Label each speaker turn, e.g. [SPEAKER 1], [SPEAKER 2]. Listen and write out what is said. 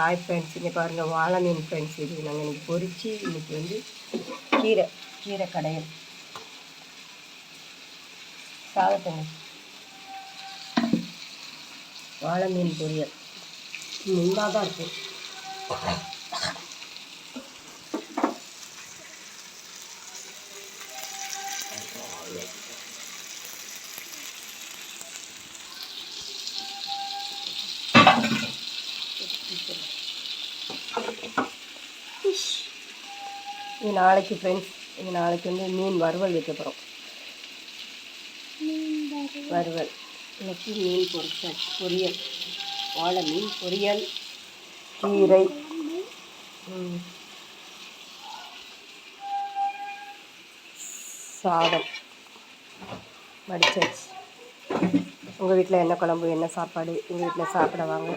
[SPEAKER 1] Hi friends, இங்கே பாருங்கள் வாழை மீன் ஃப்ரெண்ட்ஸ். இது நாங்கள் இன்றைக்கி பொரித்து இன்றைக்கி வந்து கீரை கடையல் சாதத்துங்க வாழை மீன் பொரியல் நல்லா தான் இருக்கும். இது நாளைக்கு ஃப்ரெண்ட்ஸ், இது நாளைக்கு வந்து மீன் வறுவல் வைக்க போகிறோம். வறுவல் இன்னைக்கு மீன் பொரியல், வாழை மீன் பொரியல், கீரை, சாதம் வடிச்சாச்சு. உங்கள் வீட்டில் என்ன குழம்பு, என்ன சாப்பாடு? எங்கள் வீட்டில் சாப்பிட வாங்க.